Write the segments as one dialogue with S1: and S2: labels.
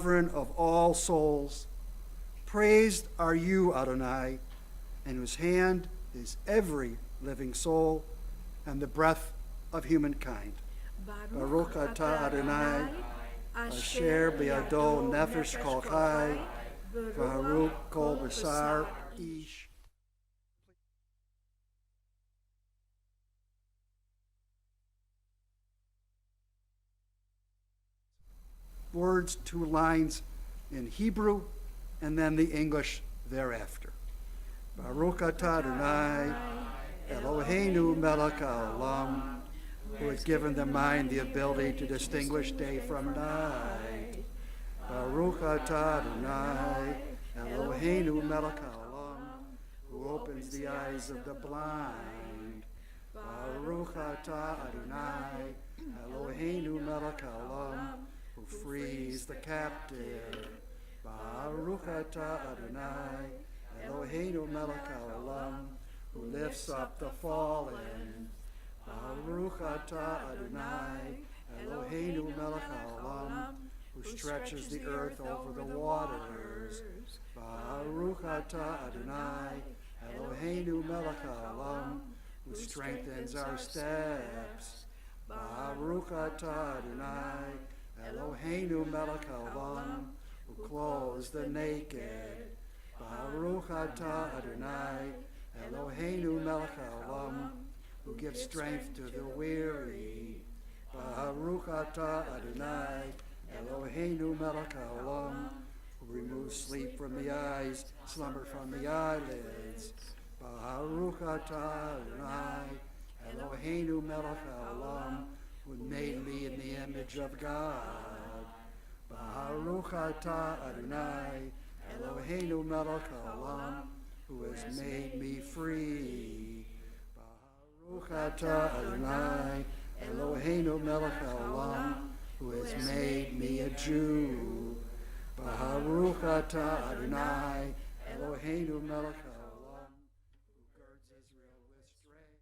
S1: sovereign of all souls. Praised are you, Adonai, in whose hand is every living soul and the breath of humankind. Baruch atah Adonai, asher biado nefesh kol chai, v'haruk kol basar ish. Words, 2 lines in Hebrew, and then the English thereafter. Baruch atah Adonai, Eloheinu melech haolam, who has given the mind the ability to distinguish day from night. Baruch atah Adonai, Eloheinu melech haolam, who opens the eyes of the blind. Baruch atah Adonai, Eloheinu melech haolam, who frees the captive. Baruch atah Adonai, Eloheinu melech haolam, who lifts up the fallen. Baruch atah Adonai, Eloheinu melech haolam, who stretches the earth over the waters. Baruch atah Adonai, Eloheinu melech haolam, who strengthens our steps. Baruch atah Adonai, Eloheinu melech haolam, who clothes the naked. Baruch atah Adonai, Eloheinu melech haolam, who gives strength to the weary. Baruch atah Adonai, Eloheinu melech haolam, who removes sleep from the eyes, slumber from the eyelids. Baruch atah Adonai, Eloheinu melech haolam, who made me in the image of God. Baruch atah Adonai, Eloheinu melech haolam, who has made me free. Baruch atah Adonai, Eloheinu melech haolam, who has made me a Jew. Baruch atah Adonai, Eloheinu melech haolam, who girds Israel with strength.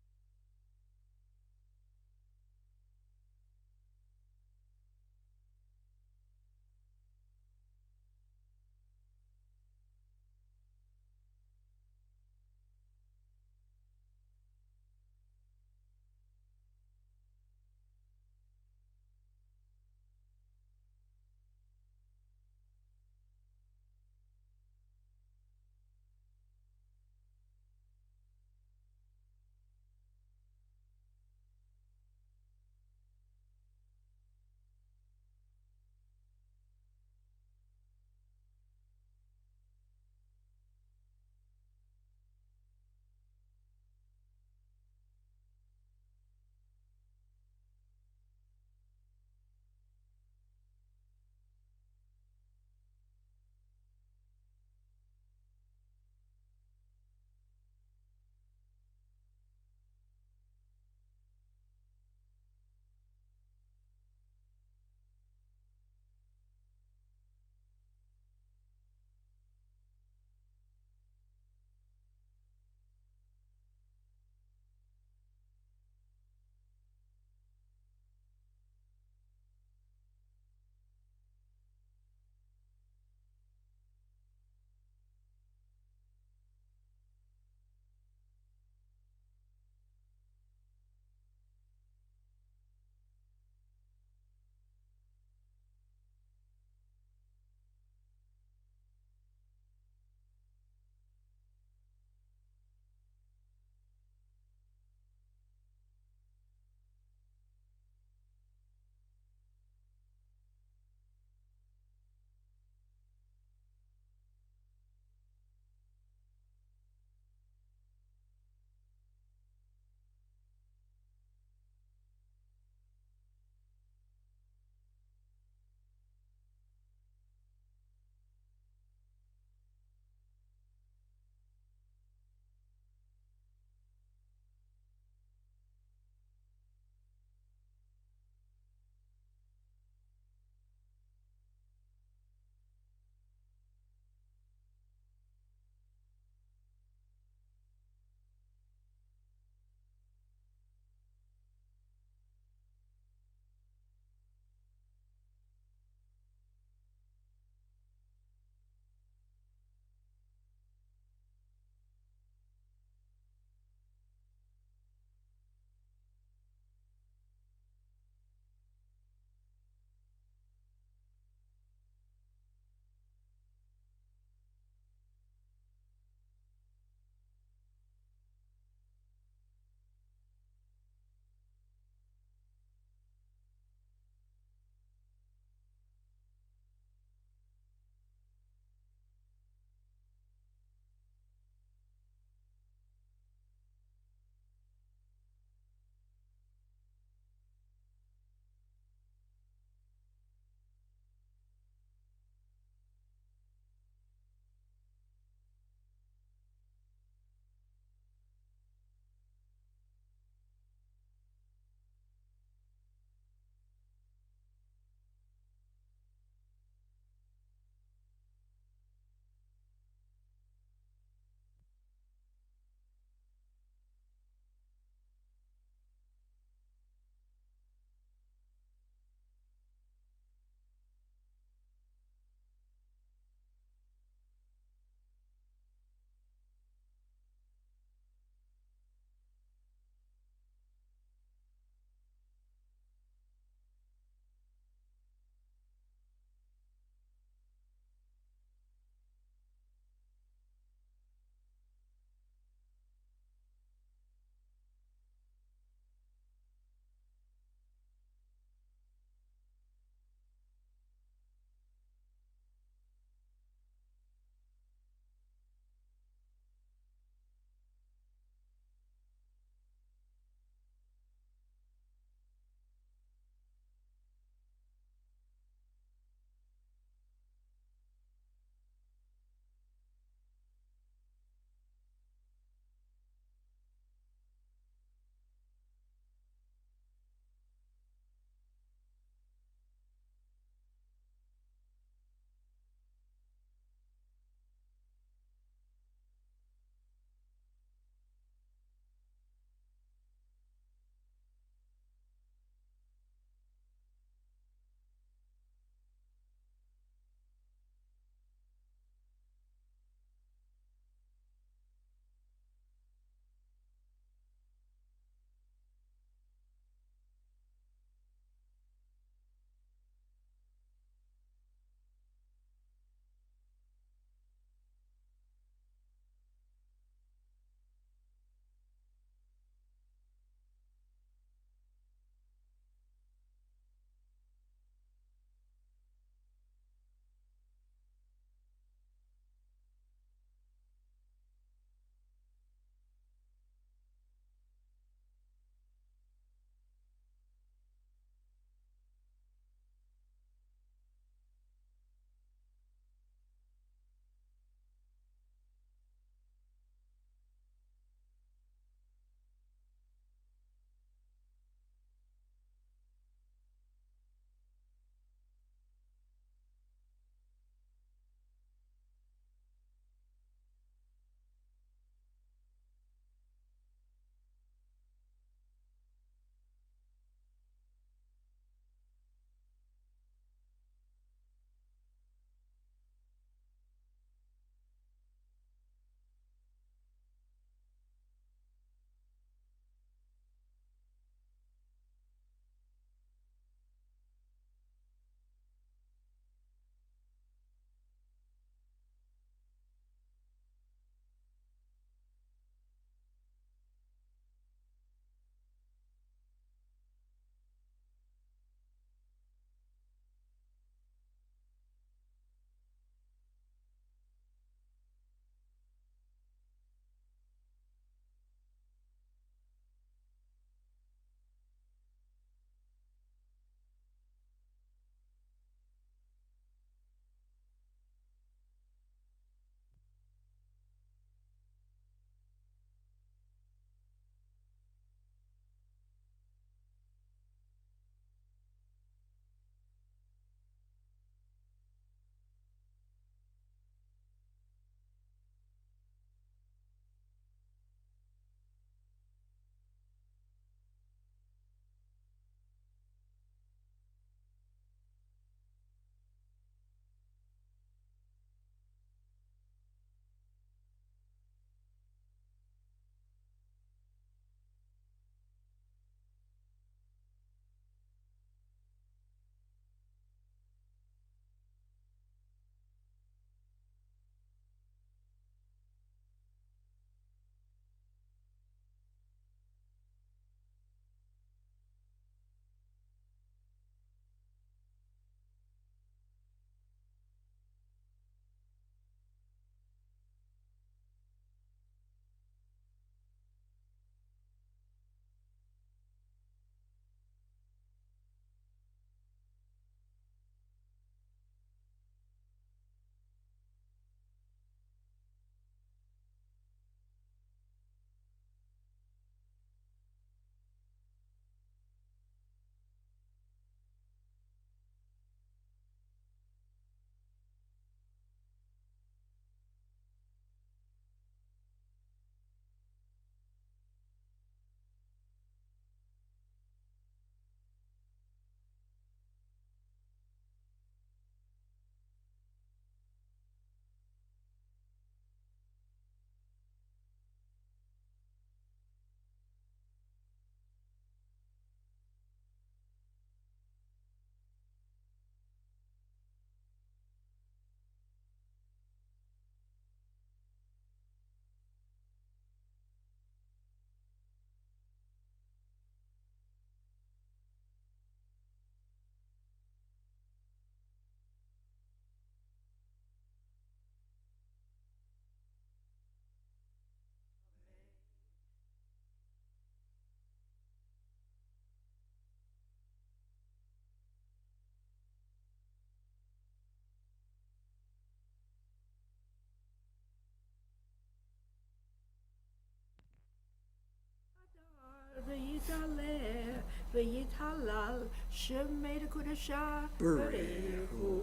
S2: ויתעלה ויתהלל שמי לקודשה בריחו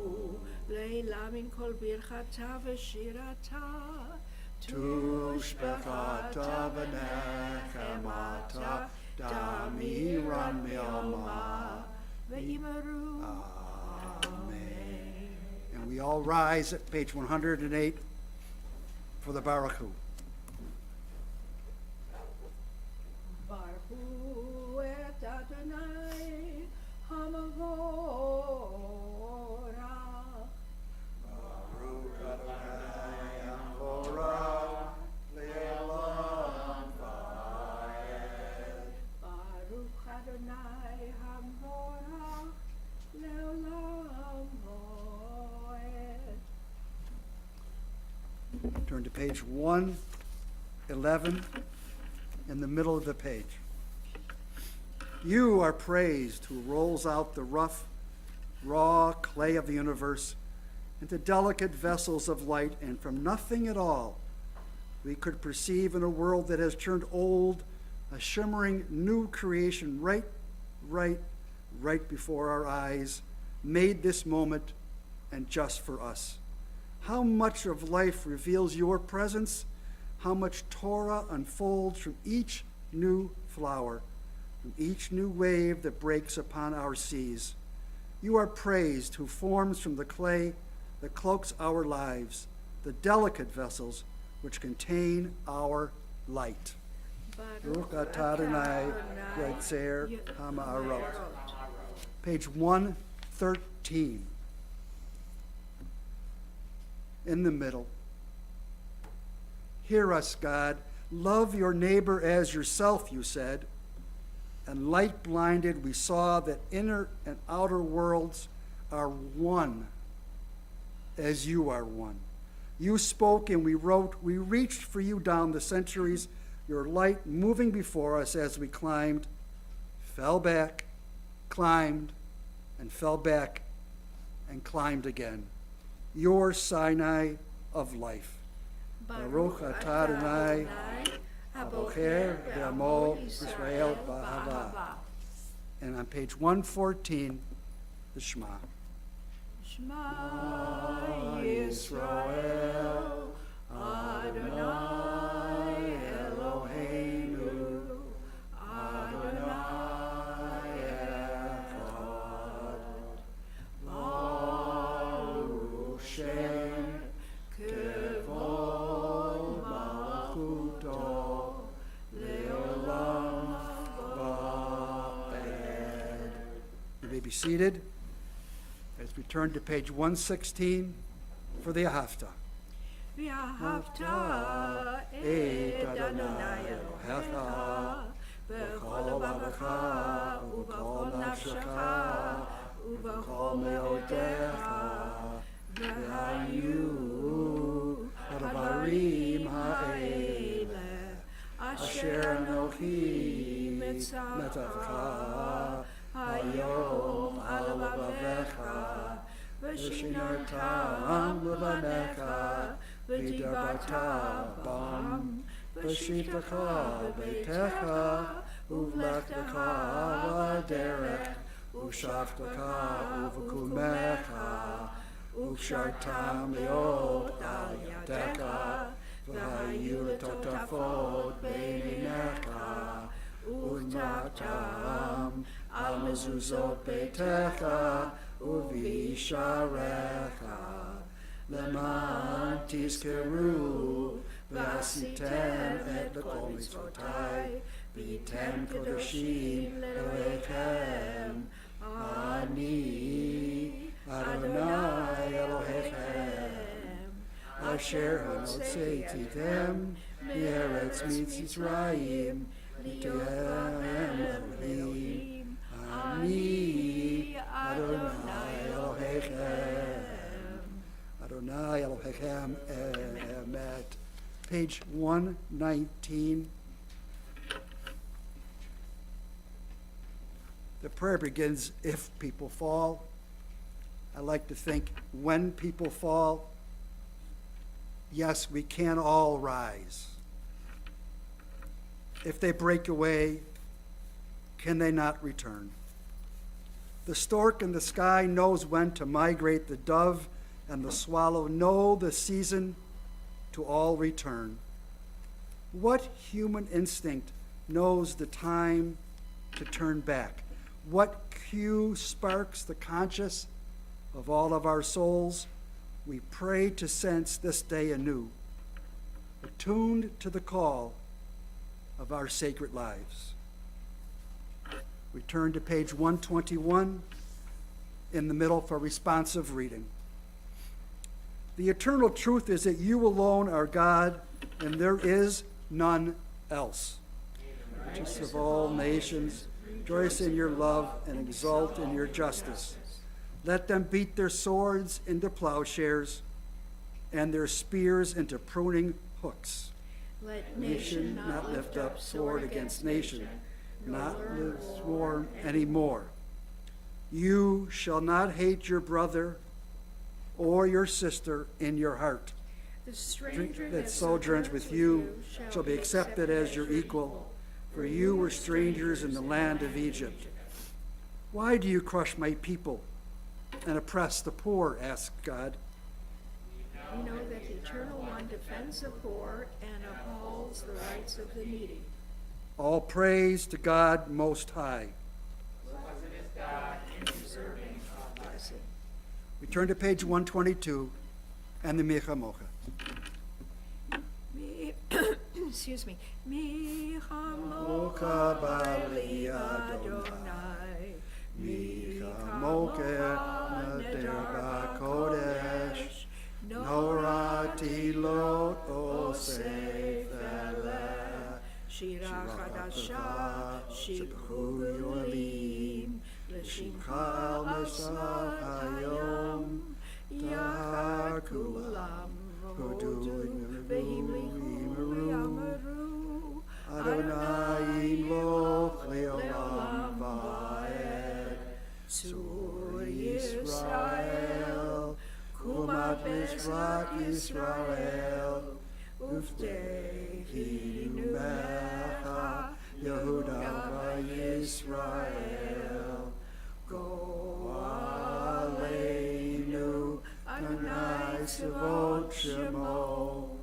S2: לילה מן כל ברכתה ושירתה
S1: תושבחתה ונחמתה דמירן מעלמה
S2: ואמרו
S1: Amen. And we all rise at page 108 for the Baruch Hu.
S2: ברכו את אדוני המבורך
S1: Baruch Adonai Hamvorach Le'olam Va'ed.
S2: Baruch Adonai Hamvorach Le'olam Va'ed.
S1: Turn to page 111 in the middle of the page. You are praised who rolls out the rough, raw clay of the universe into delicate vessels of light, and from nothing at all we could perceive in a world that has turned old a shimmering new creation right before our eyes, made this moment and just for us. How much of life reveals your presence, how much Torah unfolds from each new flower, from each new wave that breaks upon our seas. You are praised who forms from the clay that cloaks our lives, the delicate vessels which contain our light. Baruch atah Adonai Yotzer Ha'ma'arot. Page 113. In the middle. Hear us, God. Love your neighbor as yourself, you said. And light blinded, we saw that inner and outer worlds are one as you are one. You spoke and we wrote. We reached for you down the centuries, your light moving before us as we climbed, fell back, climbed, and fell back, and climbed again. Your Sinai of life. Baruch atah Adonai Habocher Be'amo Yisrael Ba'ahava. And on page 114, the Shema.
S2: Shema Yisrael Adonai Eloheinu Adonai Echad Baruch Shem Kevod Malachuto Le'olam Va'ed. You may be seated as we turn to page 116 for the Ahavta. ואהבת את אדוני אלוהיך בכל לבבך ובכל נפשך ובכל מאודך והיו הדברים האלה אשר אנוכי מצווך היום על לבביך ושינרתם לבניך ודיברת בם בשיטתך בביתך ובלכתך בדרך ובשבתך ובקומך וקשרתם להיות על ידך והיו לטוטפות בין עיניך ונעתם על מזוזות ביתך ובישעריך למען תזכרו ועשיתם את כל מצוותיי והייתם קדושים לאלוהיכם אני אדוני אלוהיכם אשר הוצאתיכם מארץ מצרים לתיהם אלוהים אני אדוני אלוהיכם Adonai Elohechem Emet. Page 119. The prayer begins, if people fall. I like to think, when people fall, yes, we can all rise. If they break away,
S1: can they not return? The stork in the sky knows when to migrate. The dove and the swallow know the season to all return. What human instinct knows the time to turn back? What cue sparks the conscience of all of our souls? We pray to sense this day anew, attuned to the call of our sacred lives. We turn to page 121 in the middle for responsive reading. The eternal truth is that you alone are God, and there is none else. Just of all nations, rejoice in your love and exult in your justice. Let them beat their swords into plowshares and their spears into pruning hooks.
S3: Let nation not lift up sword against nation,
S1: Not live war anymore. You shall not hate your brother or your sister in your heart.
S3: The stranger
S1: That sojourns with you shall be accepted as your equal, for you were strangers in the land of Egypt. Why do you crush my people and oppress the poor? Asked God.
S3: We know that the Eternal One defends the poor and upholds the rights of the needy.
S1: All praise to God Most High.
S3: Deserving of blessing.
S1: We turn to page 122 and the Micha Mocha.
S3: Excuse me. Micha
S1: Mocha
S3: mocha
S1: bali
S3: bali
S1: Adonai.
S3: Adonai.
S1: Micha Mocha neder b'kodesh. Norati lo osef eleh.
S3: Shira chadasha, shibchu yolim,
S1: Shimcha mesach hayom.
S3: Yachar kulam, hodu, vehimlichu yamaru,
S1: Adonai imloch leolam va'ed.
S3: Sur Yisrael,
S1: Kumat Mizrach Yisrael.
S3: Uftehi numecha,
S1: Yehuda v'Yisrael.
S3: Go
S1: Aleinu Adonai Tzavot Shemo.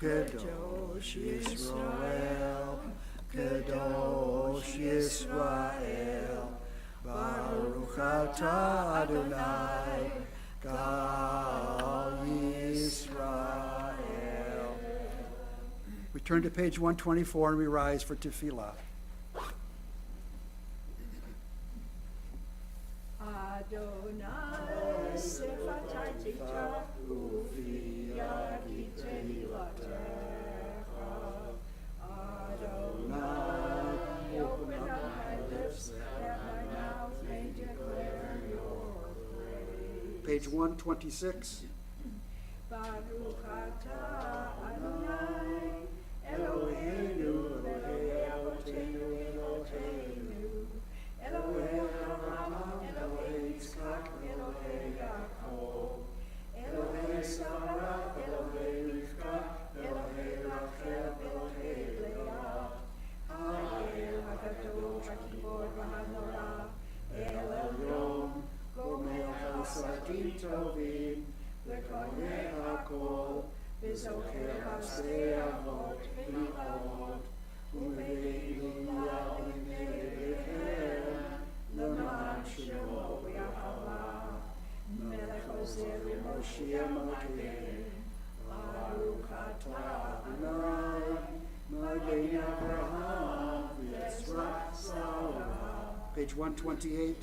S1: Kadosh Yisrael. Kadosh Yisrael. Baruch atah Adonai Gal Yisrael. We turn to page 124 and we rise for tefillah.
S3: Adonai sefataytika uviyaki tehilatecha. Adonai, open up my lips that my mouth may declare your praise.
S1: Page 126.
S3: Baruch atah Adonai, Eloheinu, Elohei Avotenu, Elohei Avraham, Elohei Yitzchak, Elohei Yaakov, Elohei Sarah, Elohei Rivka, Elohei Rachel, Elohei Leah, Hayel HaGadol, HaGibor VaHanora, El Elyon, Gomel Chasadim Tovim, Lekonei HaKol, V'zocher Hasdei Avot V'Imot, U'Ve'ilula U'Me'Erehem, L'man Shemo Yahweh, Melech Ozer U'Moshiach Magen, Baruch atah Adonai, Magen Avraham, V'Yisrael Sarah.
S1: Page 128.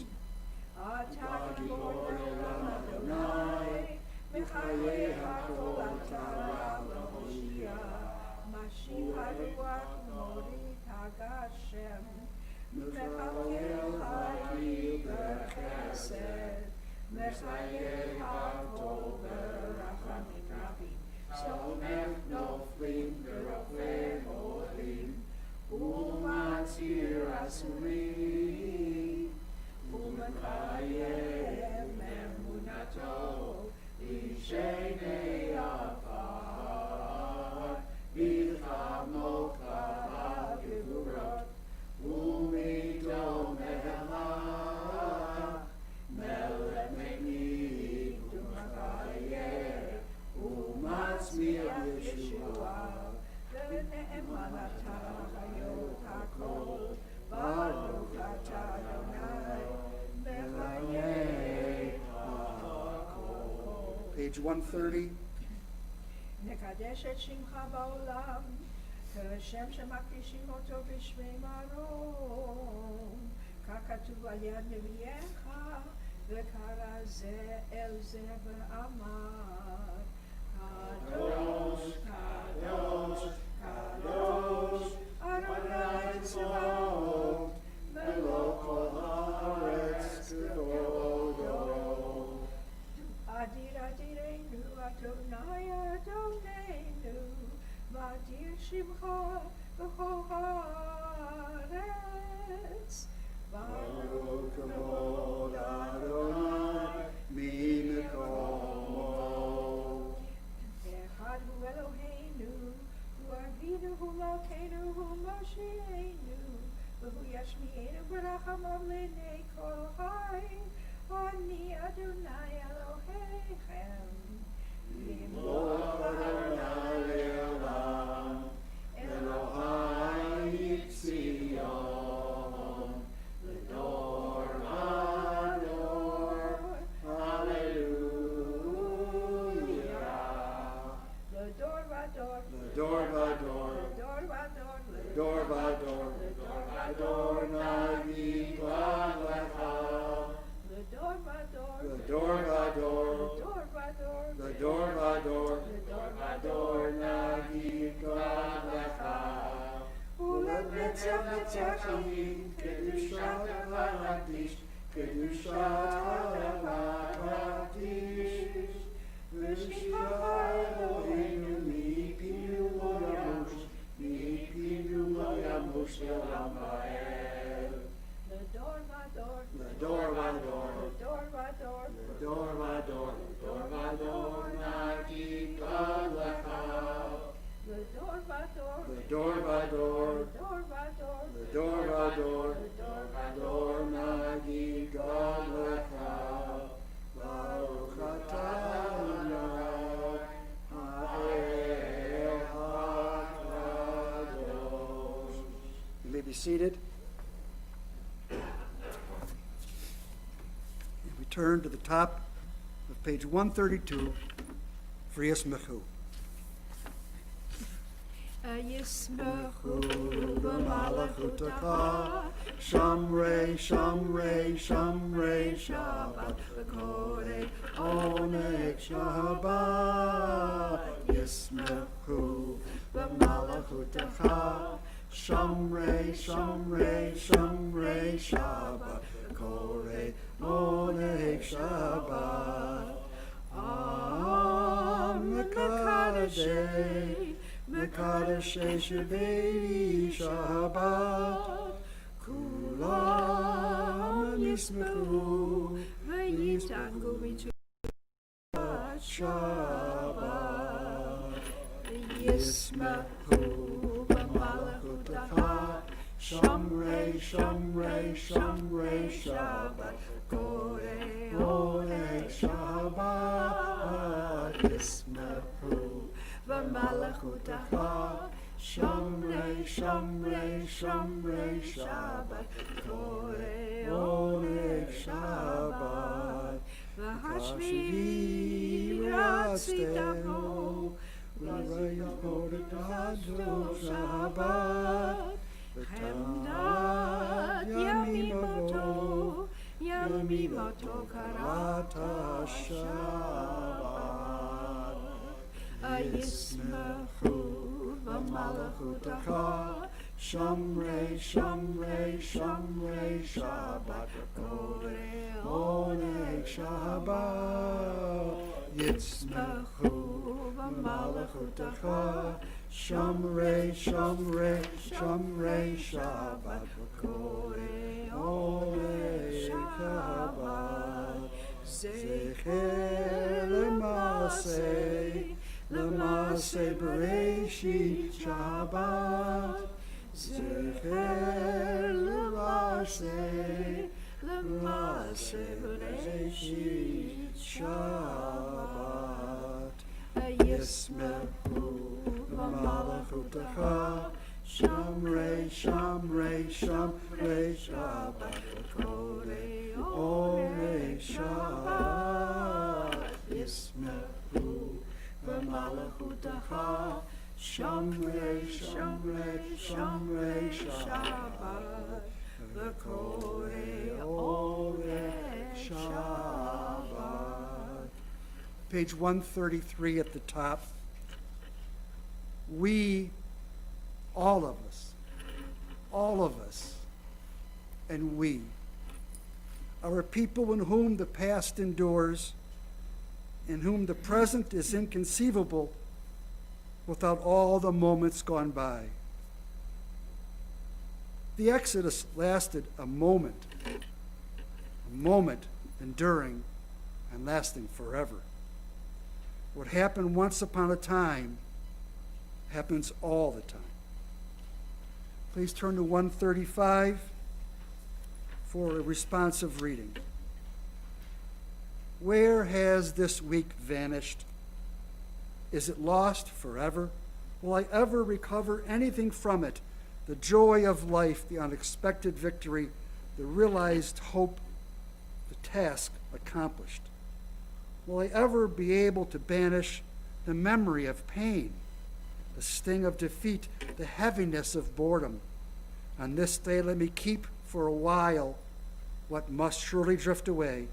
S3: Atah Gibor Olam Adonai, V'chayei hakol atah L'Moshiach, Mashiach Ruach Morit HaGashem, Mechayei Ha'il B'Chesed, Mechayei Ha'tov B'Rachamim Rabim, Somech Noflim V'Rofei Olim, U'Matzir Asurim, U'Mechayei Emunato, L'Shenei Afar, B'Chamocha HaGevurot, U'Midot atah hayot hakol, Baruch atah Adonai, mechayeh hakol.
S1: Page 130.
S3: נקדש את שמך בעולם, כשם שמקדישים אותו בשמי מרום, ככתוב על יד נביאיך, וקרא זה אל זה ואמר, קדוש, קדוש, קדוש, אדוני צבאות, מלוא כל הארץ כבודו. אדיר אדירנו, אדוני אדוננו, ואדיר שמך בכל הארץ.
S1: ברוך כבוד אדוני ממקומו.
S3: אחד הוא אלוהינו, הוא אבינו, הוא מלכנו, הוא מושיענו, והוא ישמיענו ברחמיו לעיני כל חי. אני אדוני אלוהיכם,
S1: למלוך אדוני לעולם, אלוהי ציון, לדור ודור, הללויה.
S3: לדור ודור,
S1: לדור ודור,
S3: לדור ודור,
S1: לדור ודור, לדור נגיד לך.
S3: לדור ודור,
S1: לדור ודור,
S3: לדור ודור,
S1: לדור ודור, לדור נגיד לך. ולנצח נצחים, קדושת הקדיש, קדושת הקדיש. ושמך אלוהינו מפינו לא ימוש, מפינו לא ימוש לעולם ועד.
S3: לדור ודור,
S1: לדור ודור,
S3: לדור ודור,
S1: לדור ודור, לדור ודור נגיד לך.
S3: לדור ודור,
S1: לדור ודור,
S3: לדור ודור,
S1: לדור ודור, לדור נגיד לך. ברוך אתה אדוני האל הקדוש. You may be seated. And we turn to the top of page 132, Frias Mechu.
S3: ישמחו במלאכותך,
S1: Shamrei, Shamrei, Shamrei Shabbat, V'korei Oneg Shabbat, Yismechu B'malachutecha. Shamrei, Shamrei, Shamrei Shabbat, V'korei Oneg Shabbat. Mekadeshei, Mekadeshei Shebei Shabbat. Kulam yismechu
S3: ויתענגו בתשובת
S1: Shabbat.
S3: ישמחו במלאכותך,
S1: Shamrei, Shamrei, Shamrei Shabbat,
S3: קורא
S1: Oneg Shabbat. Yismechu
S3: במלאכותך,
S1: Shamrei, Shamrei, Shamrei Shabbat,
S3: קורא
S1: Oneg Shabbat.
S3: והשביעי רציתנו,
S1: V'rayachotadlo Shabbat,
S3: חמדת ימימותו, ימימותו קראת
S1: Shabbat.
S3: ישמחו במלאכותך,
S1: Shamrei, Shamrei, Shamrei Shabbat,
S3: קורא
S1: Oneg Shabbat. Yitzmechu
S3: במלאכותך,
S1: Shamrei, Shamrei, Shamrei Shabbat,
S3: קורא
S1: Oneg Shabbat. Zecher Lemase Bereshit Shabbat. Zecher Lemase Bereshit Shabbat. Yismechu B'malachutecha. Shamre, Shamre, Shamre, Shabbat, Kore, Ore, Shabbat, Yismeru, V'malachutacha, Shamre, Shamre, Shamre, Shabbat, V'kore, Ore, Shabbat. Page 133 at the top. We, all of us, and we are a people in whom the past endures, in whom the present is inconceivable without all the moments gone by. The Exodus lasted a moment enduring and lasting forever. What happened once upon a time happens all the time. Please turn to 135 for a responsive reading. Where has this week vanished? Is it lost forever? Will I ever recover anything from it? The joy of life, the unexpected victory, the realized hope, the task accomplished. Will I ever be able to banish the memory of pain, the sting of defeat, the heaviness of boredom? On this day, let me keep for a while what must surely drift away.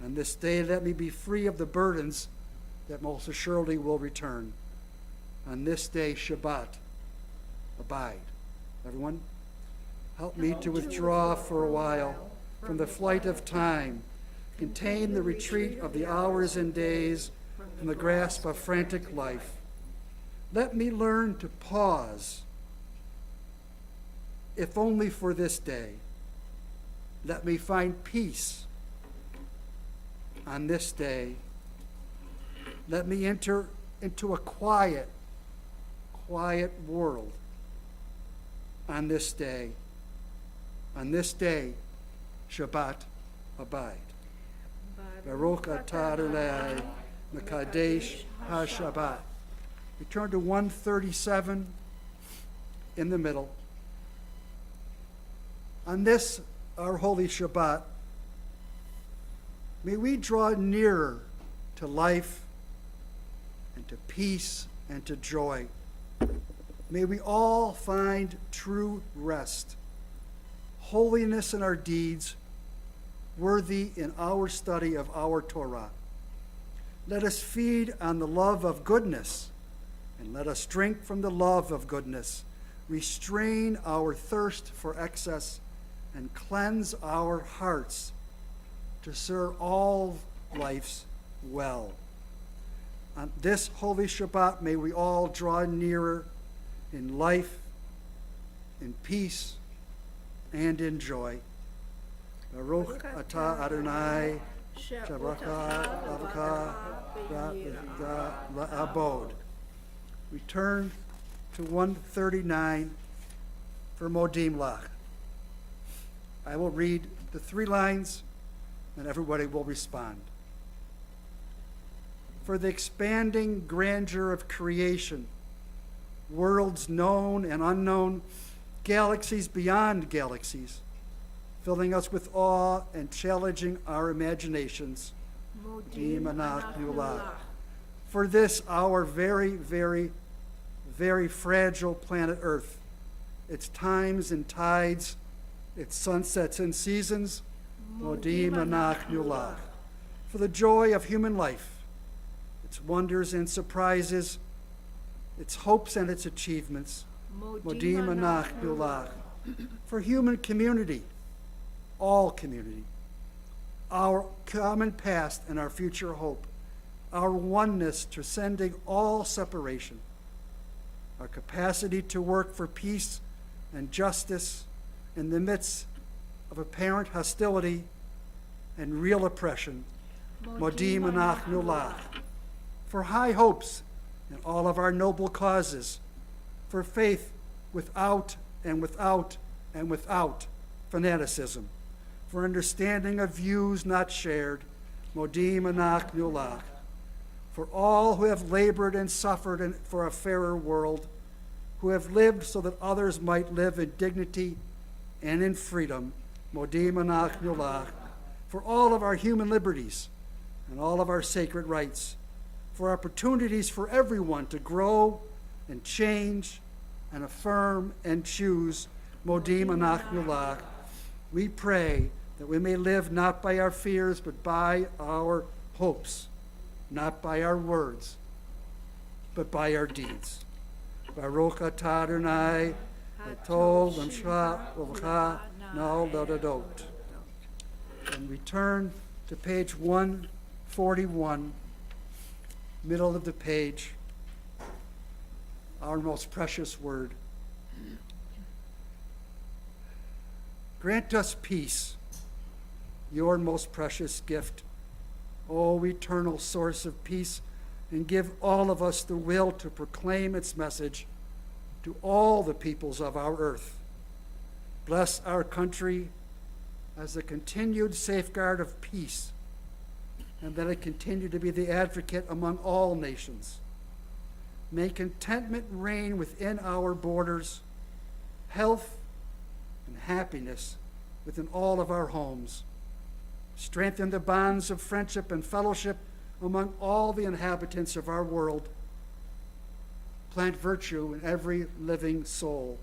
S1: On this day, let me be free of the burdens that most assuredly will return. On this day, Shabbat, abide. Everyone, help me to withdraw for a while from the flight of time, contain the retreat of the hours and days from the grasp of frantic life. Let me learn to pause, if only for this day. Let me find peace on this day. Let me enter into a quiet world on this day. On this day, Shabbat, abide. Baruch atah Adonai, Mekadesh HaShabbat. We turn to 137 in the middle. On this, our holy Shabbat, may we draw nearer to life and to peace and to joy. May we all find true rest, holiness in our deeds, worthy in our study of our Torah. Let us feed on the love of goodness, and let us drink from the love of goodness. Restrain our thirst for excess, and cleanse our hearts to serve all life's well. On this holy Shabbat, may we all draw nearer in life, in peace, and in joy. Baruch atah Adonai, Shabbat La'abod. We turn to 139 for Modim Lach. I will read the 3 lines, and everybody will respond. For the expanding grandeur of creation, worlds known and unknown, galaxies beyond galaxies, filling us with awe and challenging our imaginations. Modim Lach. For this, our very, very, very fragile planet Earth, its times and tides, its sunsets and seasons, Modim Lach. For the joy of human life, its wonders and surprises, its hopes and its achievements, Modim Lach. For human community, all community, our common past and our future hope, our oneness transcending all separation, our capacity to work for peace and justice in the midst of apparent hostility and real oppression, Modim Lach. For high hopes in all of our noble causes, for faith without fanaticism, for understanding of views not shared, Modim Lach. For all who have labored and suffered for a fairer world, who have lived so that others might live in dignity and in freedom, modim anachnu lach, for all of our human liberties and all of our sacred rights, for opportunities for everyone to grow and change and affirm and choose modim anachnu lach. We pray that we may live not by our fears, but by our hopes, not by our words, but by our deeds. Baruch atah Adonai, Tov v'mshra v'vcha na'ol dodot. And we turn to page 141, middle of the page, our most precious word. Grant us peace, your most precious gift, O eternal source of peace, and give all of us the will to proclaim its message to all the peoples of our earth. Bless our country as a continued safeguard of peace, and that it continue to be the advocate among all nations. May contentment reign within our borders, health and happiness within all of our homes. Strengthen the bonds of friendship and fellowship among all the inhabitants of our world. Plant virtue in every living soul.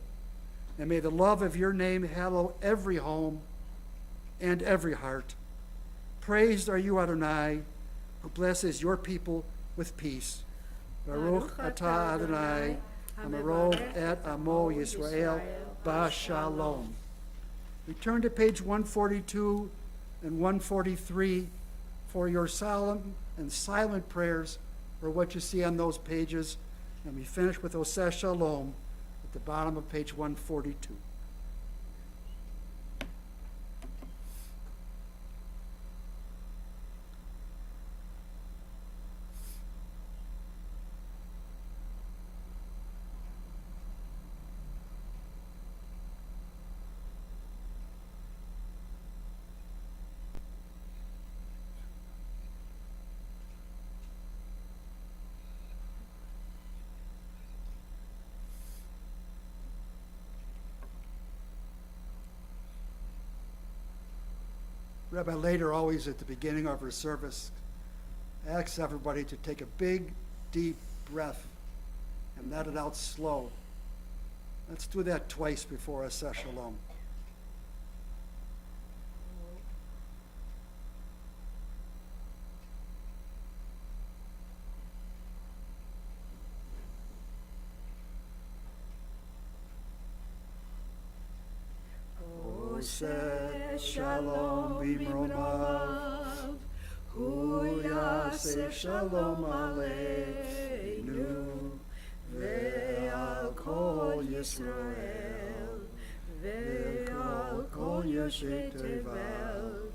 S1: And may the love of your name hallow every home and every heart. Praised are you, Adonai, who blesses your people with peace. Baruch atah Adonai, Amarov et Amo Yisrael, Bashalom. We turn to page 142 and 143 for your solemn and silent prayers, or what you see on those pages. And we finish with Oseh Shalom at the bottom of page 142. Rabbi later, always at the beginning of her service, asks everybody to take a big, deep breath and let it out slow. Let's do that twice before Oseh Shalom. Oseh Shalom b'mromav, hu yaseh shalom aleinu, ve'al kol Yisrael, ve'al kol yoshet tevel,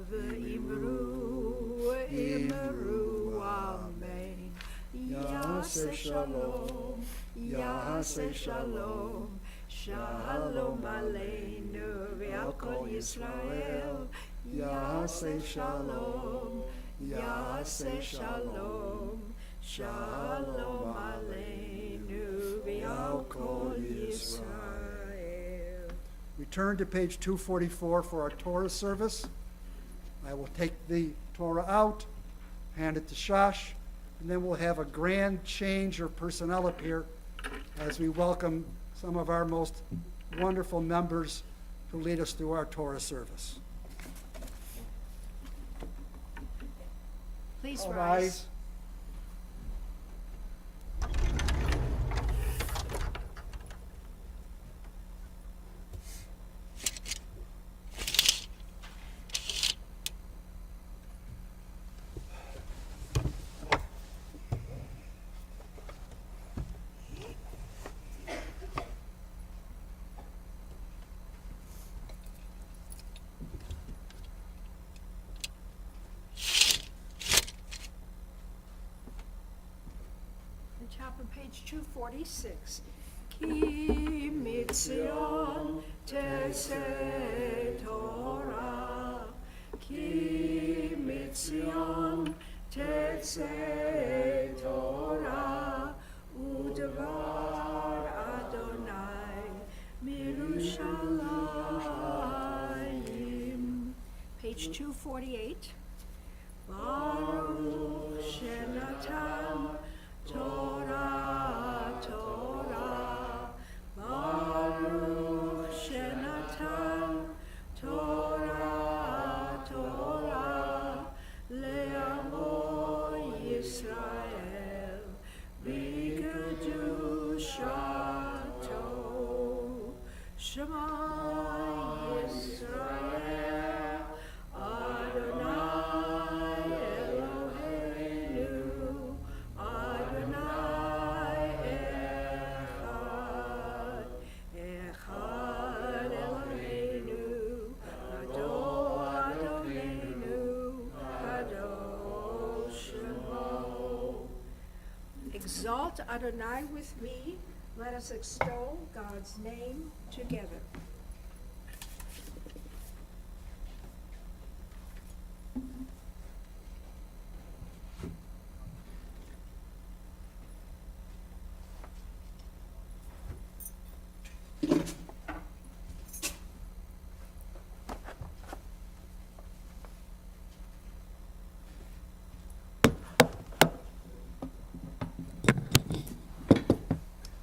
S1: ve'imru, imru, amen. Yaseh shalom, yaseh shalom, Shalom aleinu ve'al kol Yisrael, Yaseh shalom, Yaseh shalom, Shalom aleinu ve'al kol Yisrael. We turn to page 244 for our Torah service. I will take the Torah out, hand it to Shosh, and then we'll have a grand change of personnel up here as we welcome some of our most wonderful members who lead us through our Torah service.
S3: Please
S1: All
S3: rise. Top of page 246. Ki mitzion teseh Torah, ki mitzion teseh Torah, udvar 48. Baruch Shenatan Torah, Torah. Baruch Shenatan Torah, Torah. Le'amo Yisrael B'kedushato. Shema Yisrael Adonai Eloheinu Adonai Echad. Echad Eloheinu Kadosh Adonenu Kadosh Shemo. Exalt Adonai with me. Let us extol God's name together.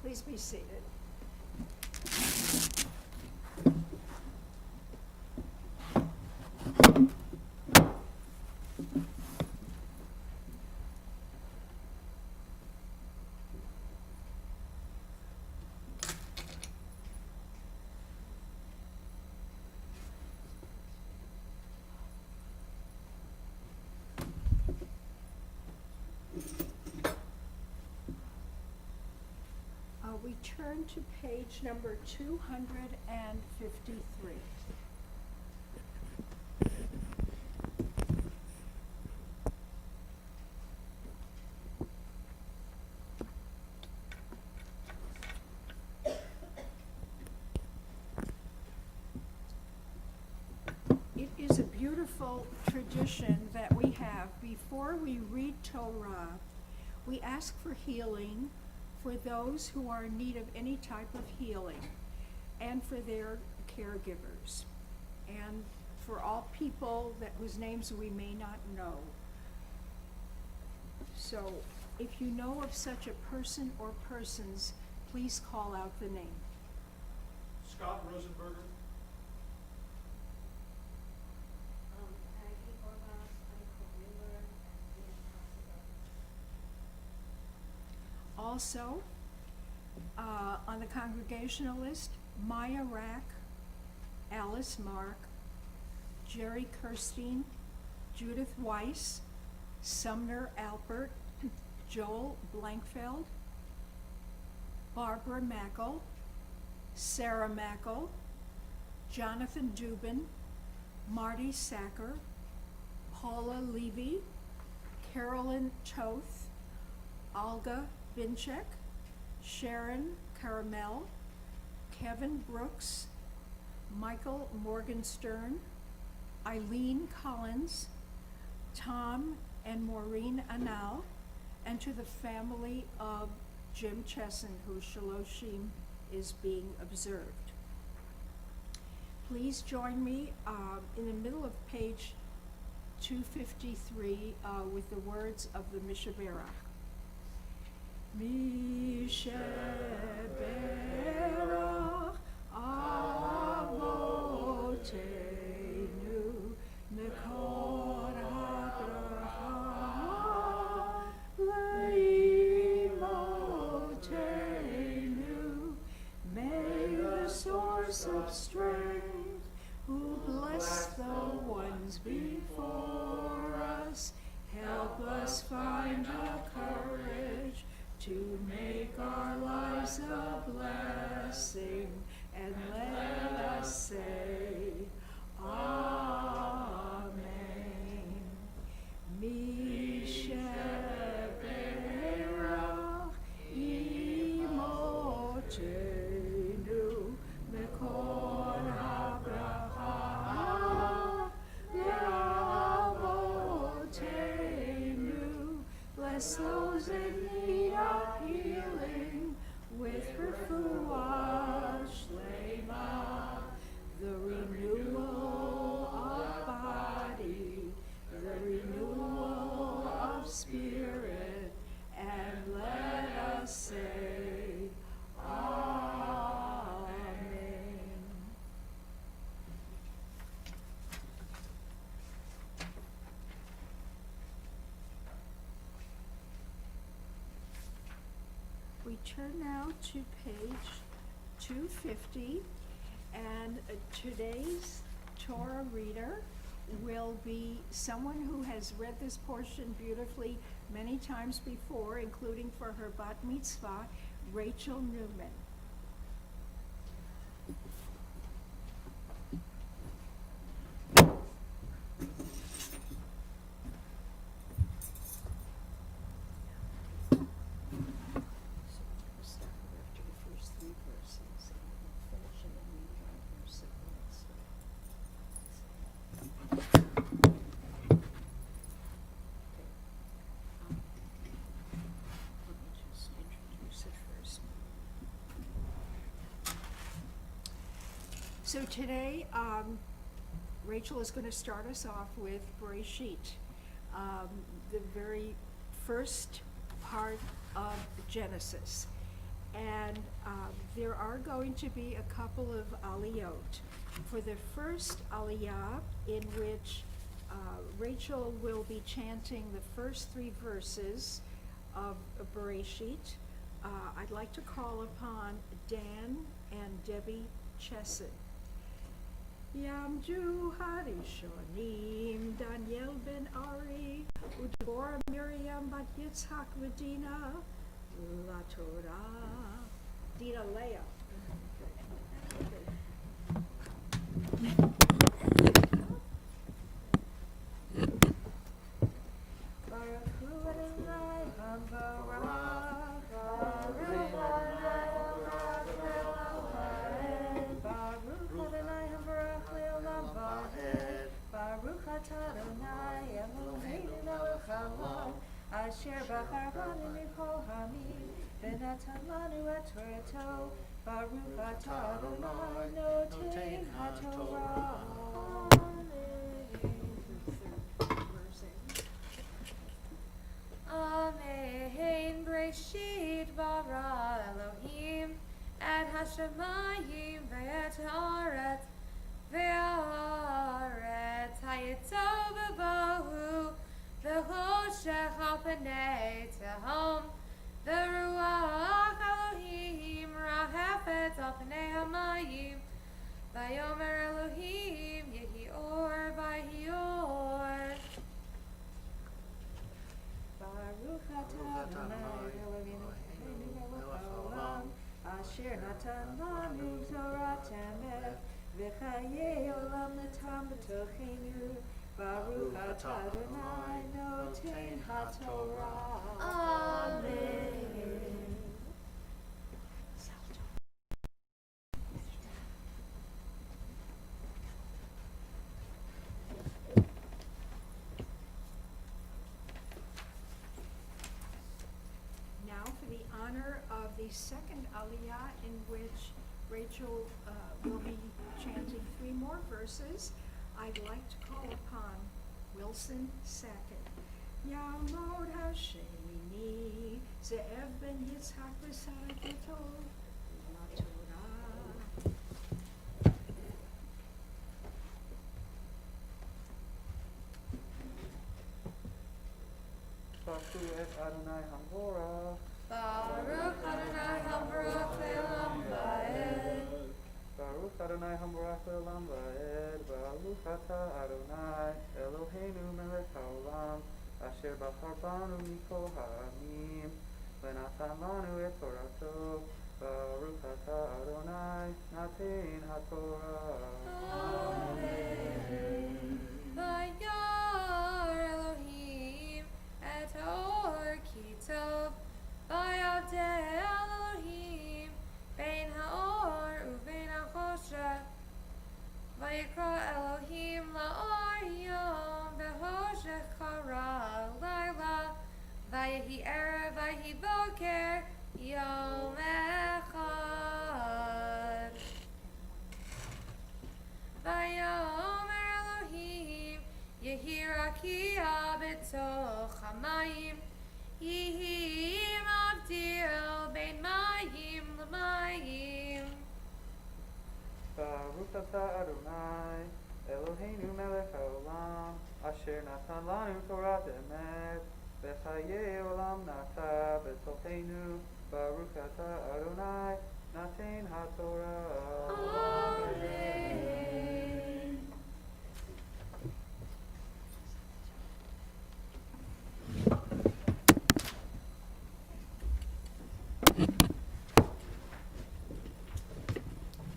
S3: Please be seated. We turn to page number 253. It is a beautiful tradition that we have. Before we read Torah, we ask for healing for those who are in need of any type of healing, and for their caregivers, and for all people whose names we may not know. So, if you know of such a person or persons, please call out the name.
S4: Scott Rosenberger.
S5: Aggie Horvath, Michael Wheeler, and Ian Possible.
S3: Also, on the congregational list, Maya Rack, Alice Mark, Jerry Kirstein, Judith Weiss, Sumner Alpert, Joel Blankfeld, Barbara Mackel, Sarah Mackel, Jonathan Dubin, Marty Sacker, Paula Levy, Carolyn Toth, Olga Vinchek, Sharon Caramel, Kevin Brooks, Michael Morgenstern, Eileen Collins, Tom and Maureen Anal, and to the family of Jim Chesson, whose Shaloshim is being observed. Please join me in the middle of page 253 with the words of the Mishaberach. Mishaberach Avotenu Mekor HaBracha Leimotenu. May the source of strength, who bless the ones before us, help us find the courage to make our lives a blessing, and let us say, Amen. Mishaberach imotenu mekor habracha le'avotenu. Bless those in need of healing with refuah turn now to page 250, and today's Torah reader will be someone who has read this portion beautifully many times before, including for her bat mitzvah, Rachel Neumann. So today, Rachel is going to start us off with Bereshit, the very first part of Genesis. And there are going to be a couple of aliyot. For the first aliyah, in which Rachel will be chanting the first 3 verses of Bereshit, I'd like to call upon Dan and Debbie Chesson. Yamju Harishonim, Daniel ben Ari, Udbora Miriam bat Yitzhak Medina, La Torah, Dina Leah. Baruch hu Adonai Hambarach, Baruch Adonai Hambarach le'olam va'ed, Baruch atah Adonai Eloheinu melech haolam, asher bachar banu mikol hamim, v'natan lanu et Torato, Baruch atah Adonai noten haTorah.
S5: Amen. Breshit bara Elohim et hashamayim ve'et haaretz ve'haaretz hayetov b'bohu v'choshech al panei tehom v'ruach Elohim rahefetz al panei hamayim vayomer Elohim yehi or vayi or.
S3: Baruch atah Adonai Eloheinu melech haolam, asher natan lanu Torah emet, v'chayei olam natam b'tocheinu. Baruch atah Adonai noten haTorah.
S5: Amen.
S3: Now for the honor of the second aliyah, in which Rachel will be chanting 3 more verses, I'd like to call upon Wilson Sackett. Yamod Hashemini, Ze'ev ben Yitzhak v'Sara Gitol, La Torah.
S2: Baruch et Adonai Hamborach.
S5: Baruch Adonai Hambarach le'olam va'ed.
S2: Baruch Adonai Hamborach le'olam va'ed. Baruch atah Adonai Eloheinu melech haolam, asher bachar banu mikol ha'amim, v'natan lanu et Torato. Baruch atah Adonai noten haTorah.
S5: Amen. Vayar Elohim et or kitov, vayavdel Elohim bein haor uvein hachoshech, vayikra Elohim la'or yom v'choshech kara layla, vayehi erev vayehi boker yom echad. Vayomer Elohim yehi rakia b'toch hamayim, yehi mavdil bein mayim l'mayim.
S2: Baruch atah Adonai Eloheinu melech haolam, asher natan lanu Torah emet, v'chayei olam nata b'tocheinu,
S6: Baruch atah Adonai, Naten HaTorah.
S5: Amen.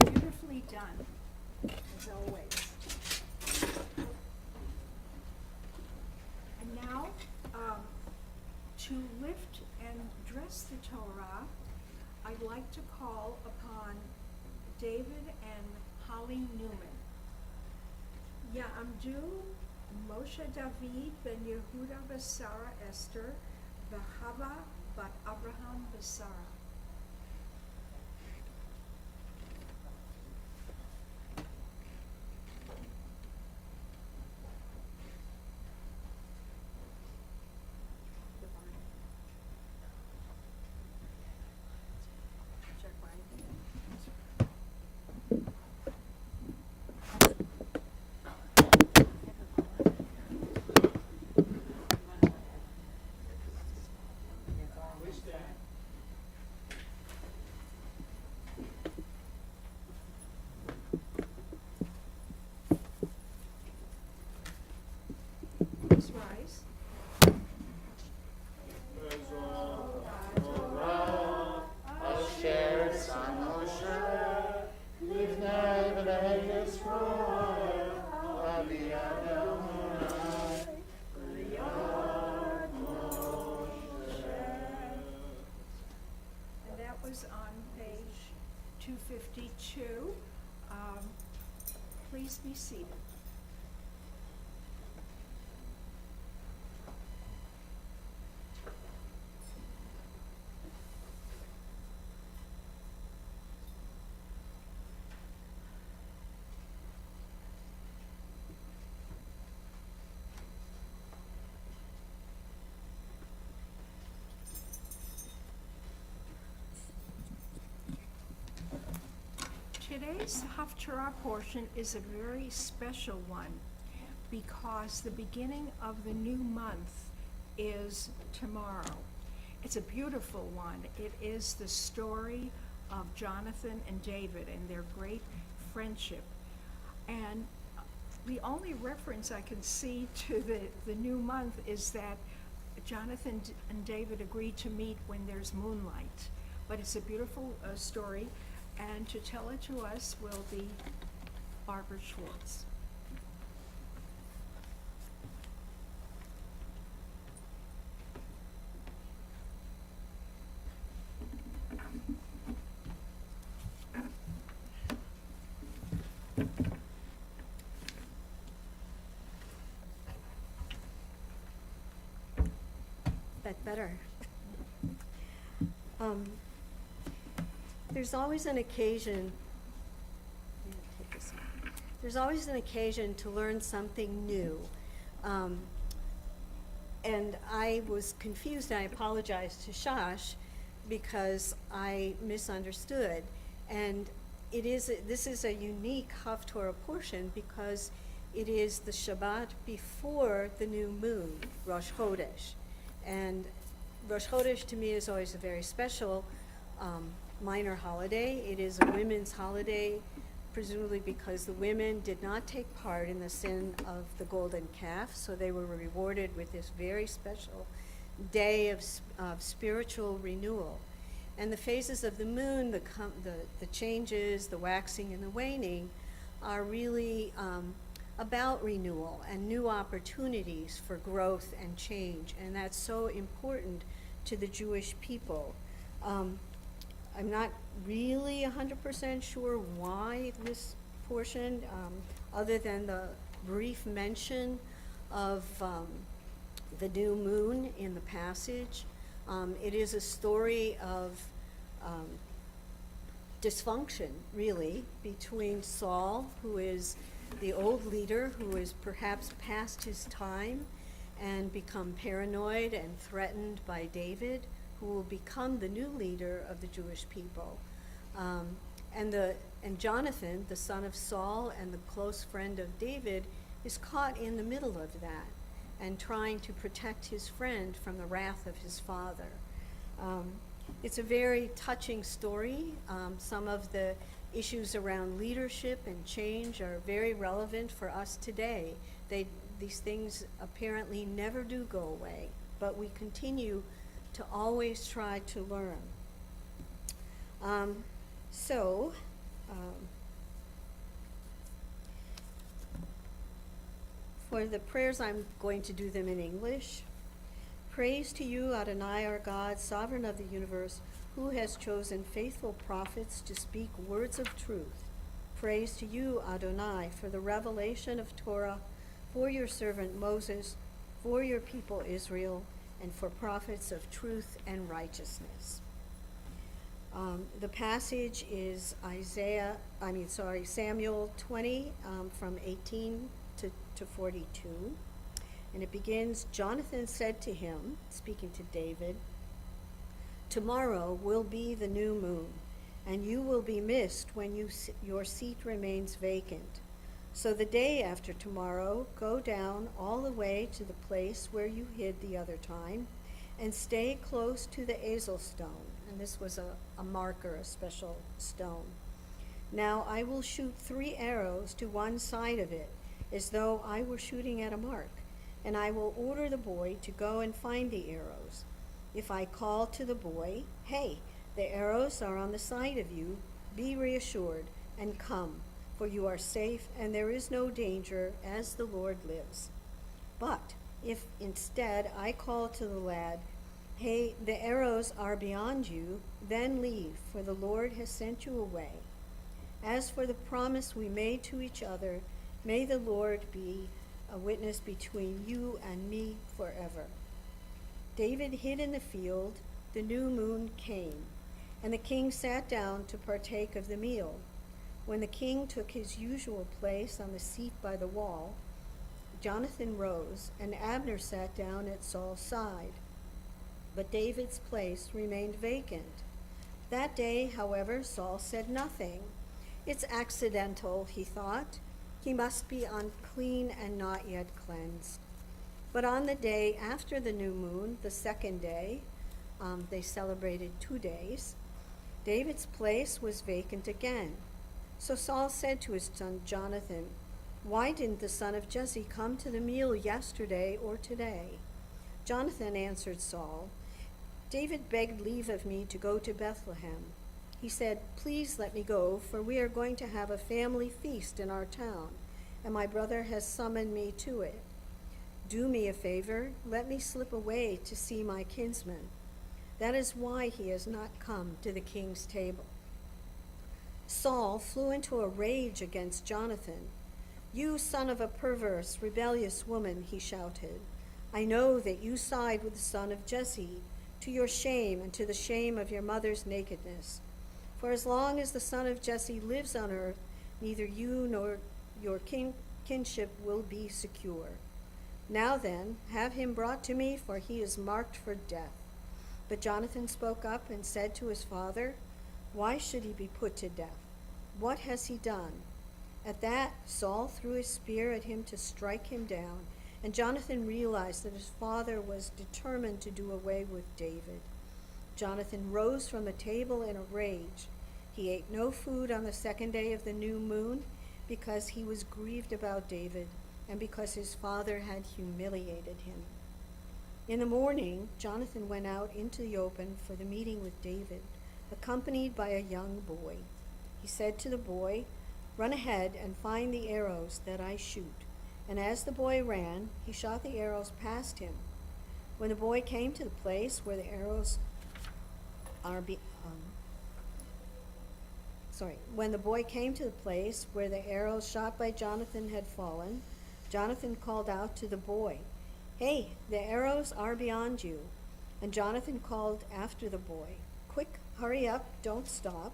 S3: Beautifully done, as always. And now, to lift and dress the Torah, I'd like to call upon David and Holly Neumann. Ya'amdu Moshe David ben Yehuda Basara Esther, V'Hava bat Abraham Basara.
S4: Please stand.
S3: Please rise. And that was on page 252. Please be seated. Today's Haftarah portion is a very special one because the beginning of the new month is tomorrow. It's a beautiful one. It is the story of Jonathan and David and their great friendship. And the only reference I can see to the new month is that Jonathan and David agreed to meet when there's moonlight. But it's a beautiful story. And to tell it to us will be Barbara Schwartz.
S7: That better. There's always an occasion. There's always an occasion to learn something new. And I was confused, and I apologized to Shosh because I misunderstood. And this is a unique Haftorah portion because it is the Shabbat before the new moon, Rosh Chodesh. And Rosh Chodesh to me is always a very special minor holiday. It is a women's holiday, presumably because the women did not take part in the sin of the golden calf, so they were rewarded with this very special day of spiritual renewal. And the phases of the moon, the changes, the waxing and the waning, are really about renewal and new opportunities for growth and change, and that's so important to the Jewish people. I'm not really 100% sure why this portion, other than the brief mention of the new moon in the passage. It is a story of dysfunction, really, between Saul, who is the old leader, who is perhaps past his time and become paranoid and threatened by David, who will become the new leader of the Jewish people. And Jonathan, the son of Saul and the close friend of David, is caught in the middle of that and trying to protect his friend from the wrath of his father. It's a very touching story. Some of the issues around leadership and change are very relevant for us today. These things apparently never do go away, but we continue to always try to learn. For the prayers, I'm going to do them in English. Praise to you, Adonai, our God, sovereign of the universe, who has chosen faithful prophets to speak words of truth. Praise to you, Adonai, for the revelation of Torah, for your servant Moses, for your people Israel, and for prophets of truth and righteousness. The passage is Samuel 20, from 18 to 42. And it begins, Jonathan said to him, speaking to David, tomorrow will be the new moon, and you will be missed when your seat remains vacant. So the day after tomorrow, go down all the way to the place where you hid the other time, and stay close to the Azel stone. And this was a marker, a special stone. Now I will shoot 3 arrows to one side of it, as though I were shooting at a mark, and I will order the boy to go and find the arrows. If I call to the boy, hey, the arrows are on the side of you, be reassured and come, for you are safe and there is no danger, as the Lord lives. But if instead I call to the lad, hey, the arrows are beyond you, then leave, for the Lord has sent you away. As for the promise we made to each other, may the Lord be a witness between you and me forever. David hid in the field. The new moon came, and the king sat down to partake of the meal. When the king took his usual place on the seat by the wall, Jonathan rose, and Abner sat down at Saul's side. But David's place remained vacant. That day, however, Saul said nothing. It's accidental, he thought. He must be unclean and not yet cleansed. But on the day after the new moon, the second day, they celebrated 2 days, David's place was vacant again. So Saul said to his son Jonathan, why didn't the son of Jesse come to the meal yesterday or today? Jonathan answered Saul, David begged leave of me to go to Bethlehem. He said, please let me go, for we are going to have a family feast in our town, and my brother has summoned me to it. Do me a favor, let me slip away to see my kinsman. That is why he has not come to the king's table. Saul flew into a rage against Jonathan. You son of a perverse, rebellious woman, he shouted. I know that you side with the son of Jesse, to your shame and to the shame of your mother's nakedness. For as long as the son of Jesse lives on earth, neither you nor your kinship will be secure. Now then, have him brought to me, for he is marked for death. But Jonathan spoke up and said to his father, why should he be put to death? What has he done? At that, Saul threw his spear at him to strike him down, and Jonathan realized that his father was determined to do away with David. Jonathan rose from the table in a rage. He ate no food on the second day of the new moon because he was grieved about David and because his father had humiliated him. In the morning, Jonathan went out into the open for the meeting with David, accompanied by a young boy. He said to the boy, run ahead and find the arrows that I shoot. And as the boy ran, he shot the arrows past him. When the boy came to the place where the arrows when the boy came to the place where the arrows shot by Jonathan had fallen, Jonathan called out to the boy, hey, the arrows are beyond you. And Jonathan called after the boy, quick, hurry up, don't stop.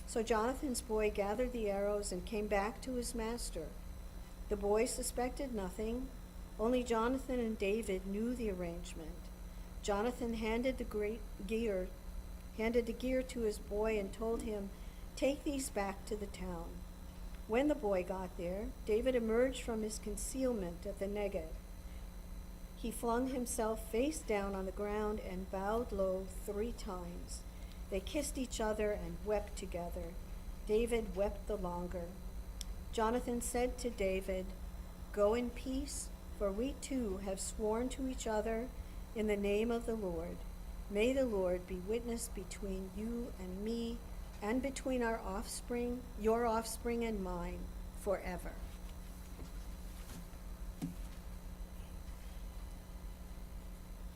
S7: So Jonathan's boy gathered the arrows and came back to his master. The boy suspected nothing. Only Jonathan and David knew the arrangement. Jonathan handed the gear to his boy and told him, take these back to the town. When the boy got there, David emerged from his concealment at the Negev. He flung himself face down on the ground and bowed low 3 times. They kissed each other and wept together. David wept the longer. Jonathan said to David, "Go in peace, for we too have sworn to each other in the name of the Lord. May the Lord be witness between you and me, and between our offspring, your offspring and mine, forever."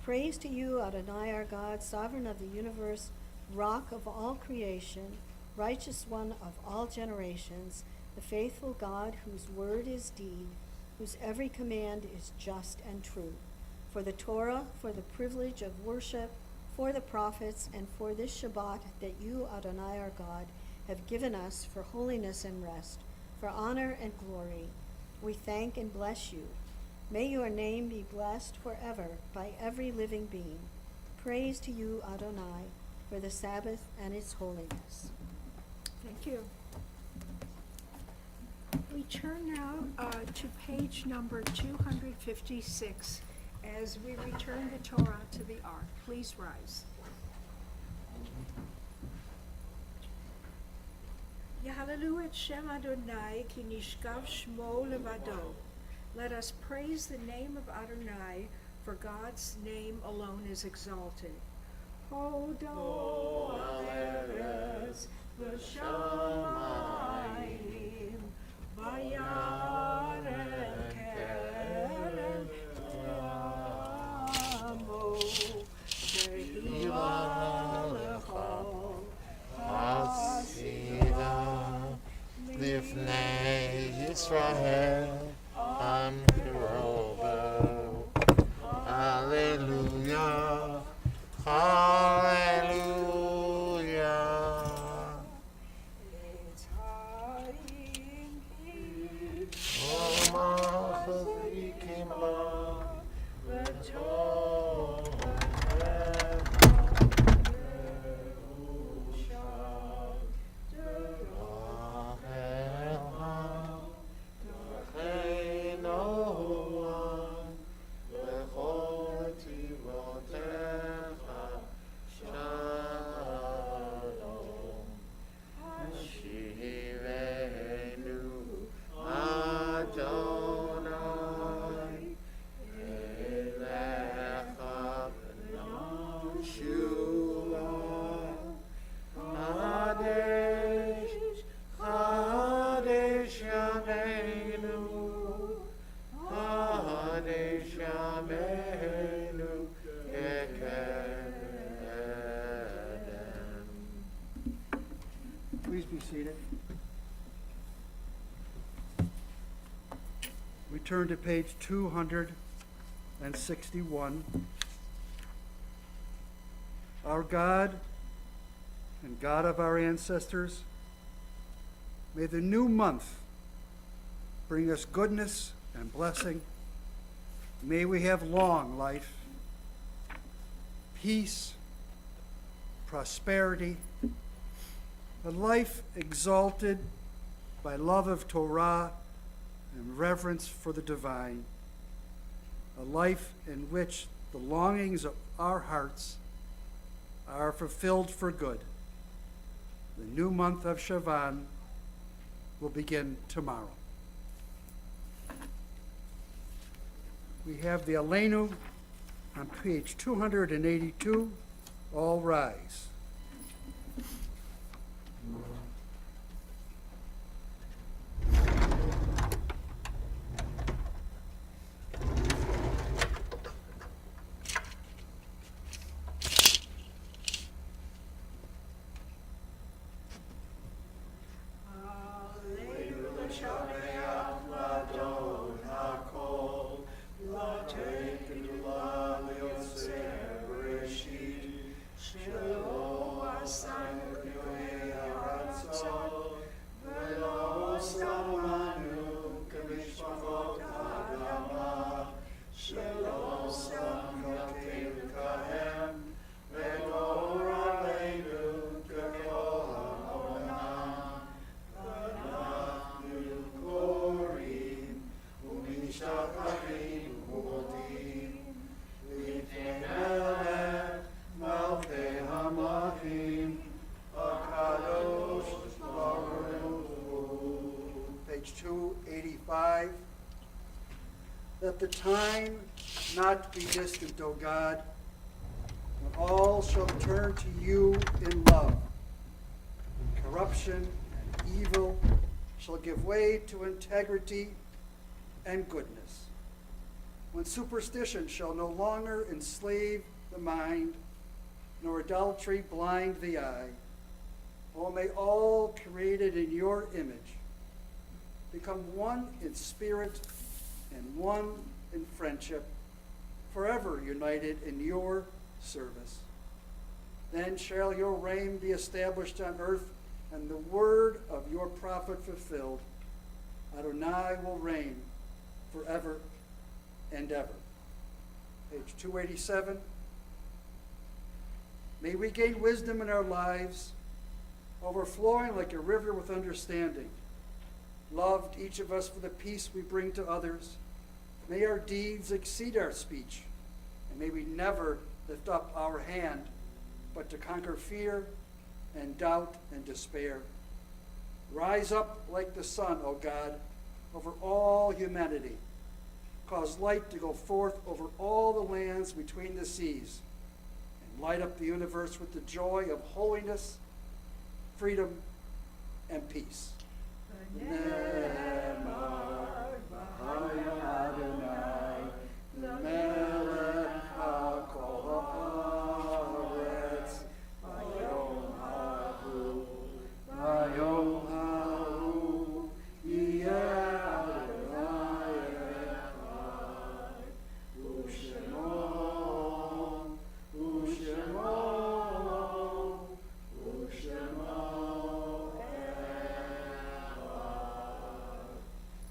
S7: Praise to you, Adonai our God, sovereign of the universe, rock of all creation, righteous one of all generations, the faithful God whose word is deed, whose every command is just and true. For the Torah, for the privilege of worship, for the prophets, and for this Shabbat that you, Adonai our God, have given us for holiness and rest, for honor and glory, we thank and bless you. May your name be blessed forever by every living being. Praise to you, Adonai, for the Sabbath and its holiness.
S3: Thank you. We turn now to page number 256 as we return the Torah to the Ark. Please rise. Yahalelu et Shem Adonai ki nishkav shmo levado. Let us praise the name of Adonai, for God's name alone is exalted. Hodo ha'eretz v'shamayim v'yarek keren te'amo shehiva lechol
S8: Hasida Lifnei Yisrael Amkirobo. Hallelujah, hallelujah.
S3: It's hiding here.
S8: Oh, Machazikimba,
S3: The Torah
S1: Please be seated. We turn to page 261. Our God and God of our ancestors, may the new month bring us goodness and blessing. May we have long life, peace, prosperity, a life exalted by love of Torah and reverence for the divine, a life in which the longings of our hearts are fulfilled for good. The new month of Shavan will begin tomorrow. We have the Aleinu on page 282. All rise. Let the time not be distant, O God, when all shall turn to you in love. Corruption and evil shall give way to integrity and goodness. When superstition shall no longer enslave the mind, nor idolatry blind the eye, oh, may all created in your image become one in spirit and one in friendship, forever united in your service. Then shall your reign be established on earth, and the word of your prophet fulfilled. Adonai will reign forever and ever. Page 287. May we gain wisdom in our lives, overflowing like a river with understanding. Loved each of us for the peace we bring to others. May our deeds exceed our speech, and may we never lift up our hand, but to conquer fear and doubt and despair. Rise up like the sun, O God, over all humanity. Cause light to go forth over all the lands between the seas, and light up the universe with the joy of holiness, freedom, and peace.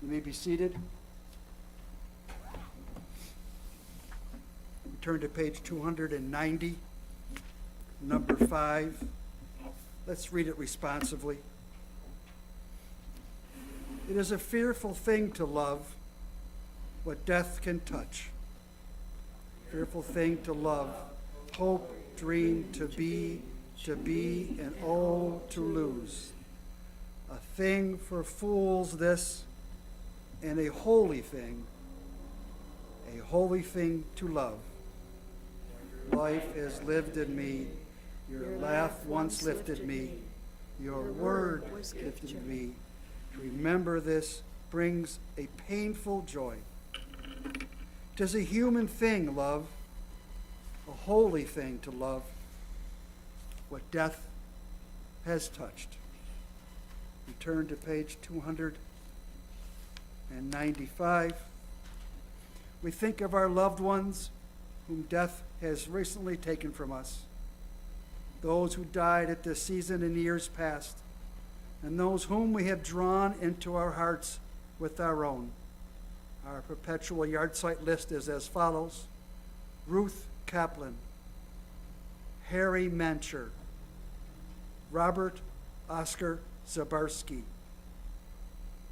S1: You may be seated. We turn to page 290, number 5. Let's read it responsively. It is a fearful thing to love what death can touch. Fearful thing to love, hope, dream, to be, and oh, to lose. A thing for fools this, and a holy thing to love. Life is lived in me, your laugh once lifted me, your word lifted me. To remember this brings a painful joy. 'Tis a human thing, love, a holy thing to love, what death has touched. We turn to page 295. We think of our loved ones whom death has recently taken from us, those who died at this season in years past, and those whom we have drawn into our hearts with our own. Our perpetual yahrzeit list is as follows: Ruth Kaplan, Harry Mancher, Robert Oscar Zabarski,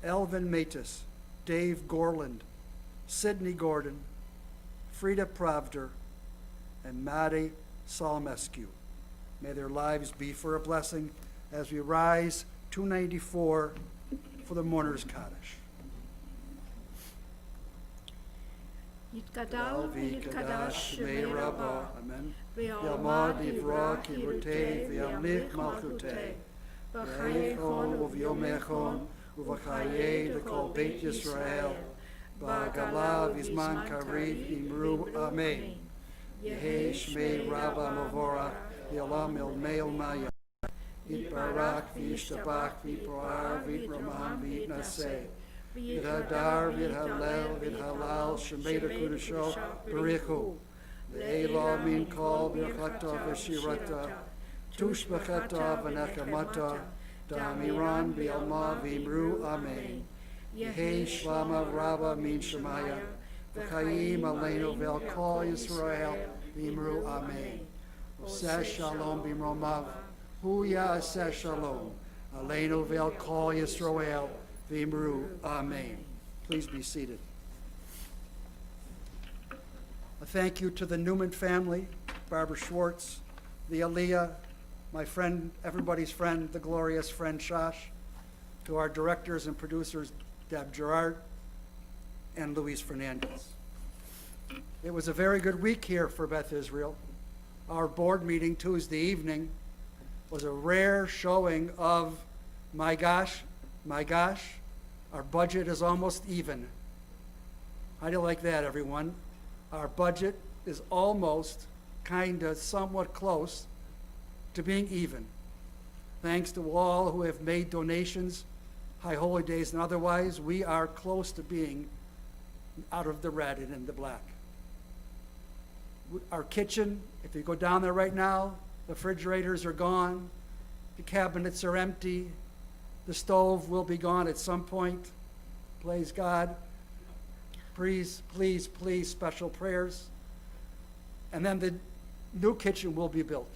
S1: Elvin Matus, Dave Gorland, Sidney Gordon, Frida Pravder, and Madi Salmescu. May their lives be for a blessing as we rise 294 for the mourner's Kaddish.
S3: יתגדל ויתקדש שמי
S1: רבה,
S3: רבה,
S1: אמן.
S3: ויאמר דברה קירותי וימליך מלכותי, בחיי חון וביומי חון, ובחיי לכל בית ישראל, בעגלה בזמן קריב אמרו אמן. יהי שמי רבה מבורך, לעולם עולמי עולמיה. יתברך וישתבח ויתפאר ויתרומם ויתנשא. ויתהדר ויתהלל ויתהלל שמי לקודשו בריחו. לעילא מן כל ברכתו ושירתו, תושבחתו ונחמתו, דאמירן בעלמא ואמרו אמן. יהי שלמה רבה מן שמיה, וחיים עלינו ועל כל ישראל ואמרו אמן. עושה שלום במרומיו, הוא יעשה שלום עלינו ועל כל ישראל ואמרו amen. Please be seated. A thank you to the Neumann family, Barbara Schwartz, the Aliyah, my friend, everybody's friend, the glorious friend Shosh, to our directors and producers, Deb Gerard,
S1: and Luis Fernandez. It was a very good week here for Beth Israel. Our board meeting Tuesday evening was a rare showing of, my gosh, our budget is almost even. How do you like that, everyone? Our budget is almost, somewhat close to being even. Thanks to all who have made donations, High Holy Days and otherwise, we are close to being out of the red and in the black. Our kitchen, if you go down there right now, the refrigerators are gone, the cabinets are empty, the stove will be gone at some point. Praise God. Please, please, please, special prayers. And then the new kitchen will be built,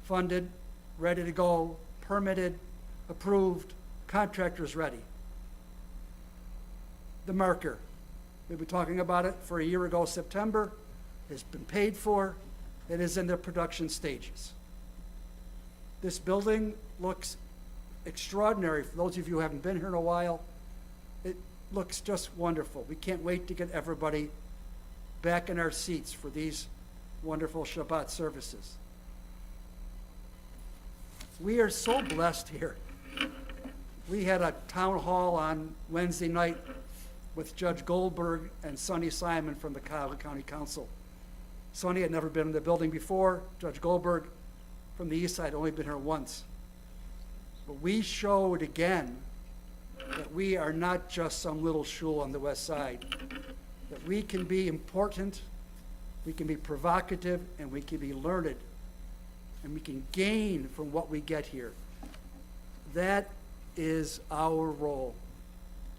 S1: funded, ready to go, permitted, approved, contractors ready. The marker, we've been talking about it for a year ago, September, has been paid for. It is in the production stages. This building looks extraordinary. For those of you who haven't been here in a while, it looks just wonderful. We can't wait to get everybody back in our seats for these wonderful Shabbat services. We are so blessed here. We had a town hall on Wednesday night with Judge Goldberg and Sonny Simon from the Cuyahoga County Council. Sonny had never been in the building before. Judge Goldberg from the east side only been here once. But we showed again that we are not just some little shul on the west side, that we can be important, we can be provocative, and we can be learned, and we can gain from what we get here. That is our role,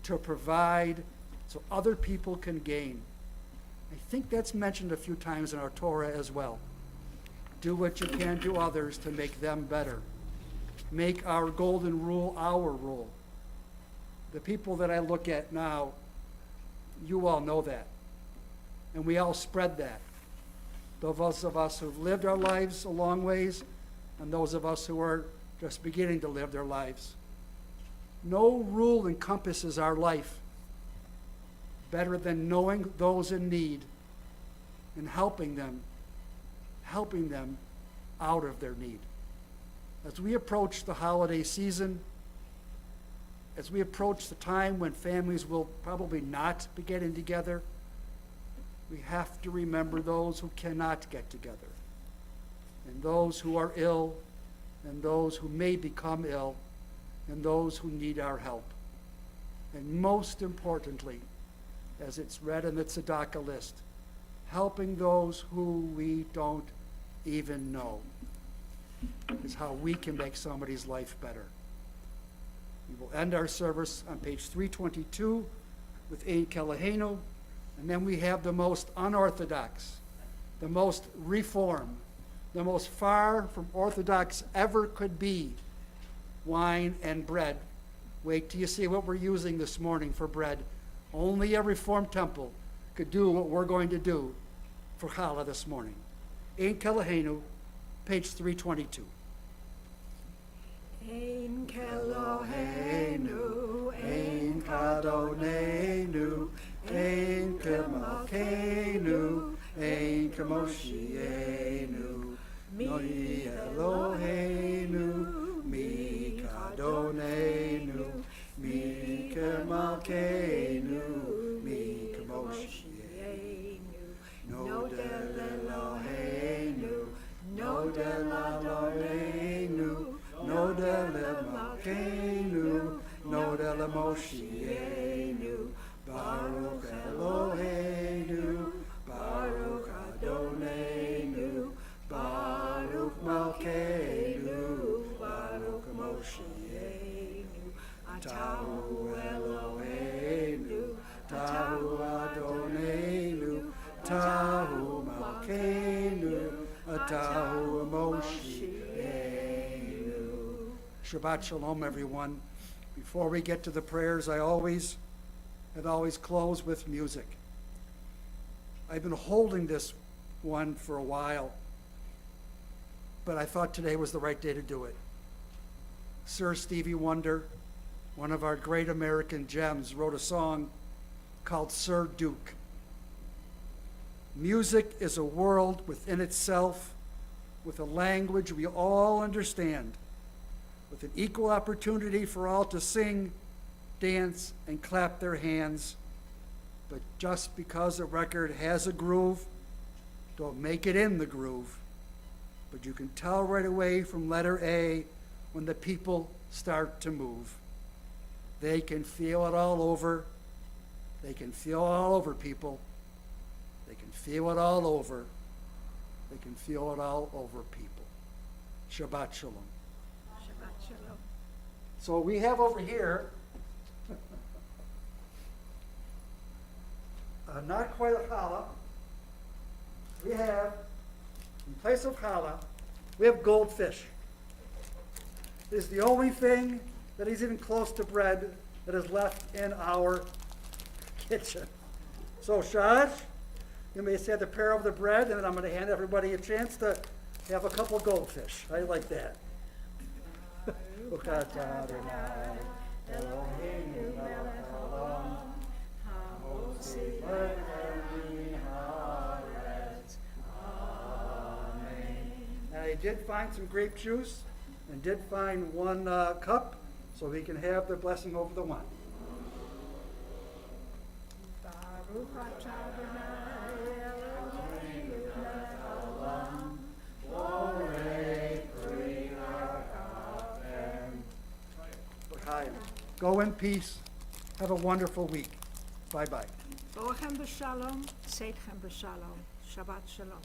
S1: to provide so other people can gain. I think that's mentioned a few times in our Torah as well. Do what you can to others to make them better. Make our golden rule our rule. The people that I look at now, you all know that. And we all spread that. Those of us who've lived our lives a long ways, and those of us who are just beginning to live their lives. No rule encompasses our life better than knowing those in need and helping them out of their need. As we approach the holiday season, as we approach the time when families will probably not be getting together, we have to remember those who cannot get together, and those who are ill, and those who may become ill, and those who need our help. And most importantly, as it's read in the tzedakah list, helping those who we don't even know is how we can make somebody's life better. We will end our service on page 322 with Ein Kelahenu, and then we have the most unorthodox, the most reform, the most far from orthodox ever could be, wine and bread. Wait till you see what we're using this morning for bread. Only a Reformed temple could do what we're going to do for Challah this morning. Ein Kelahenu, page 322.
S3: Ein Kelohenu,
S1: Ein Kadonenu, Ein Kemalkenu, Ein Kemoshienu, Mi Eloheinu, Mi Kadonenu, Mi Kemalkenu, Mi Kemoshienu, Nodel Eloheinu, Nodel Adonenu, Nodel Emalkenu, Nodel Moshienu, Baruch Eloheinu, Baruch Adonenu, Baruch Malkeinu, Baruch Moshienu, Atahu Eloheinu, Tahu Adonenu, Tahu Malkeinu, Atahu Moshienu. Shabbat Shalom, everyone. Before we get to the prayers, I have always closed with music. I've been holding this one for a while, but I thought today was the right day to do it. Sir Stevie Wonder, one of our great American gems, wrote a song called Sir Duke. Music is a world within itself, with a language we all understand, with an equal opportunity for all to sing, dance, and clap their hands. But just because a record has a groove, don't make it in the groove. But you can tell right away from letter A when the people start to move. They can feel it all over. They can feel it all over, people. They can feel it all over. They can feel it all over, people. Shabbat shalom.
S3: Shabbat shalom.
S1: So we have over here, not quite a challah. We have, in place of challah, we have goldfish. It is the only thing that is even close to bread that is left in our kitchen. So, Shosh, you may say the prayer of the bread, and then I'm going to hand everybody a chance to have a couple goldfish. I like that. And I did find some grape juice and did find one cup so we can have the blessing over the wine.
S3: Baruch atah Adonai Eloheinu melech haolam, borei pri ha'afem.
S1: L'chaim. Go in peace. Have a wonderful week. Bye-bye.
S3: Boachem b'shalom, seitchem b'shalom. Shabbat shalom.